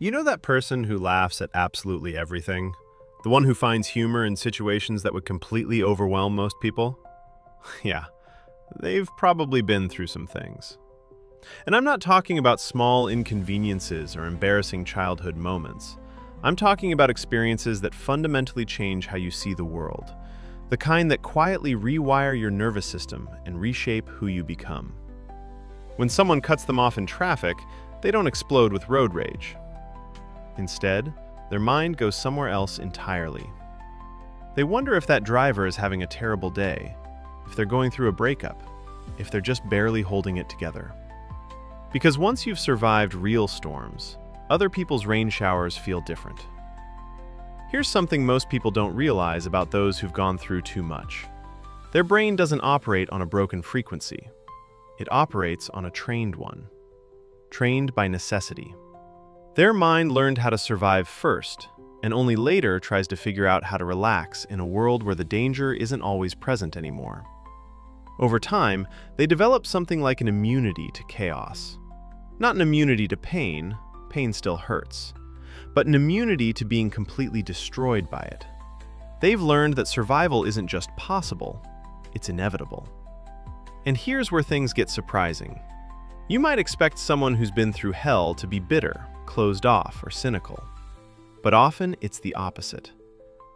You know that person who laughs at absolutely everything? The one who finds humor in situations that would completely overwhelm most people? Yeah, they've probably been through some things. And I'm not talking about small inconveniences or embarrassing childhood moments. I'm talking about experiences that fundamentally change how you see the world. The kind that quietly rewire your nervous system and reshape who you become. When someone cuts them off in traffic, they don't explode with road rage. Instead, their mind goes somewhere else entirely. They wonder if that driver is having a terrible day, if they're going through a breakup, if they're just barely holding it together. Because once you've survived real storms, other people's rain showers feel different. Here's something most people don't realize about those who've gone through too much. Their brain doesn't operate on a broken frequency. It operates on a trained one. Trained by necessity. Their mind learned how to survive first, and only later tries to figure out how to relax in a world where the danger isn't always present anymore. Over time, they develop something like an immunity to chaos. Not an immunity to pain, pain still hurts, but an immunity to being completely destroyed by it. They've learned that survival isn't just possible, it's inevitable. And here's where things get surprising. You might expect someone who's been through hell to be bitter, closed off, or cynical. But often it's the opposite.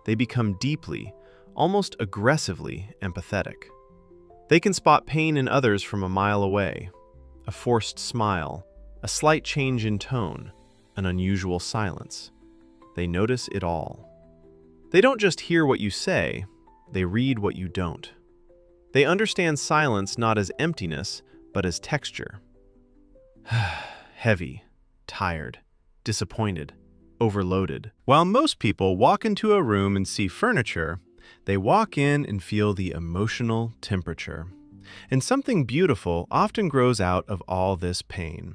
They become deeply, almost aggressively empathetic. They can spot pain in others from a mile away. A forced smile, a slight change in tone, an unusual silence. They notice it all. They don't just hear what you say, they read what you don't. They understand silence not as emptiness, but as texture. Heavy, tired, disappointed, overloaded. While most people walk into a room and see furniture, they walk in and feel the emotional temperature. And something beautiful often grows out of all this pain.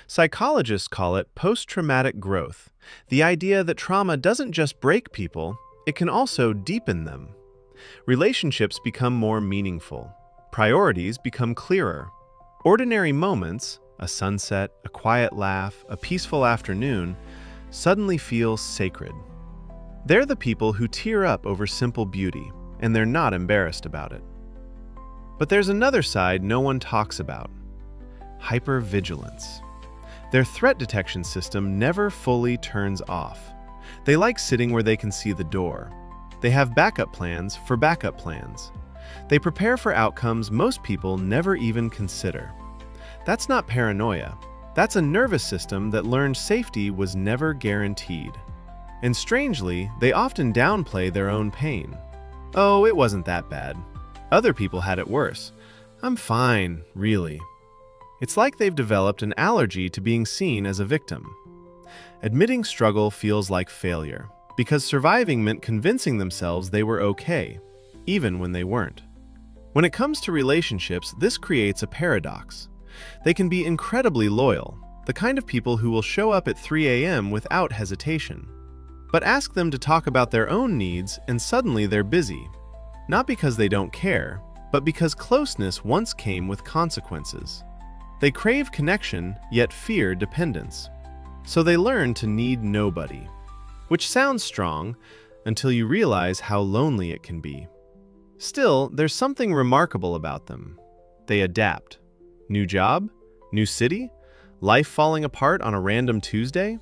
Psychologists call it post-traumatic growth, the idea that trauma doesn't just break people, it can also deepen them. Relationships become more meaningful. Priorities become clearer. Ordinary moments, a sunset, a quiet laugh, a peaceful afternoon, suddenly feel sacred. They're the people who tear up over simple beauty, and they're not embarrassed about it. But there's another side no one talks about. Hypervigilance. Their threat detection system never fully turns off. They like sitting where they can see the door. They have backup plans for backup plans. They prepare for outcomes most people never even consider. That's not paranoia. That's a nervous system that learned safety was never guaranteed. And strangely, they often downplay their own pain. Oh, it wasn't that bad. Other people had it worse. I'm fine, really. It's like they've developed an allergy to being seen as a victim. Admitting struggle feels like failure, because surviving meant convincing themselves they were okay, even when they weren't. When it comes to relationships, this creates a paradox. They can be incredibly loyal, the kind of people who will show up at 3 a.m. without hesitation. But ask them to talk about their own needs and suddenly they're busy. Not because they don't care, but because closeness once came with consequences. They crave connection, yet fear dependence. So they learn to need nobody. Which sounds strong, until you realize how lonely it can be. Still, there's something remarkable about them. They adapt. New job? New city? Life falling apart on a random Tuesday?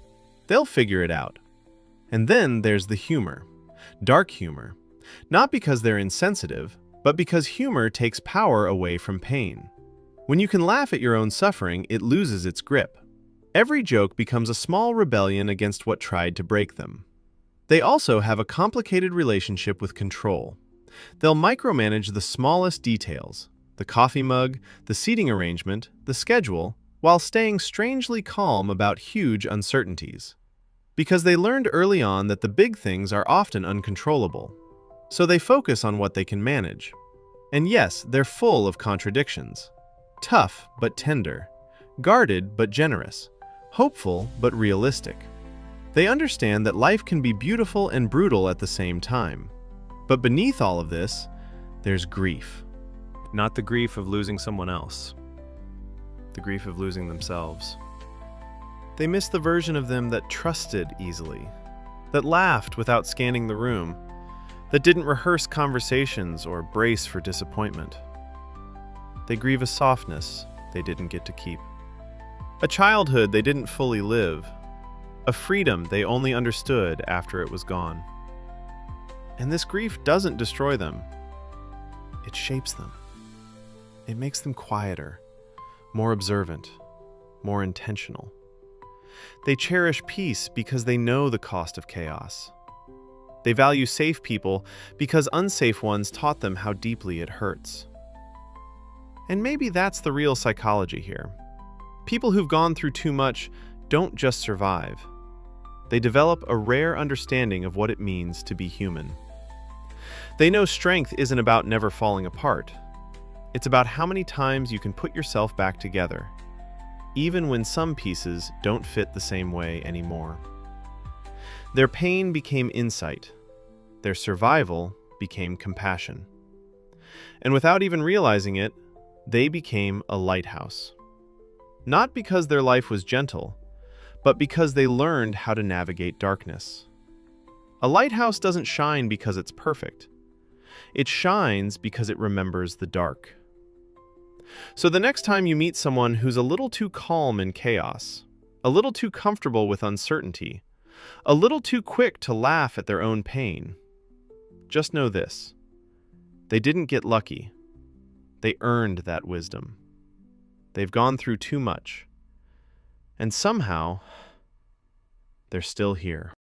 They'll figure it out. And then there's the humor. Dark humor. Not because they're insensitive, but because humor takes power away from pain. When you can laugh at your own suffering, it loses its grip. Every joke becomes a small rebellion against what tried to break them. They also have a complicated relationship with control. They'll micromanage the smallest details, the coffee mug, the seating arrangement, the schedule, while staying strangely calm about huge uncertainties. Because they learned early on that the big things are often uncontrollable. So they focus on what they can manage. And yes, they're full of contradictions. Tough but tender. Guarded but generous. Hopeful but realistic. They understand that life can be beautiful and brutal at the same time. But beneath all of this, there's grief. Not the grief of losing someone else. The grief of losing themselves. They miss the version of them that trusted easily, that laughed without scanning the room, that didn't rehearse conversations or brace for disappointment. They grieve a softness they didn't get to keep, a childhood they didn't fully live, a freedom they only understood after it was gone. And this grief doesn't destroy them. It shapes them. It makes them quieter, more observant, more intentional. They cherish peace because they know the cost of chaos. They value safe people because unsafe ones taught them how deeply it hurts. And maybe that's the real psychology here. People who've gone through too much don't just survive. They develop a rare understanding of what it means to be human. They know strength isn't about never falling apart. It's about how many times you can put yourself back together, even when some pieces don't fit the same way anymore. Their pain became insight. Their survival became compassion. And without even realizing it, they became a lighthouse. Not because their life was gentle, but because they learned how to navigate darkness. A lighthouse doesn't shine because it's perfect. It shines because it remembers the dark. So the next time you meet someone who's a little too calm in chaos, a little too comfortable with uncertainty, a little too quick to laugh at their own pain, just know this: they didn't get lucky. They earned that wisdom. They've gone through too much. And somehow, they're still here.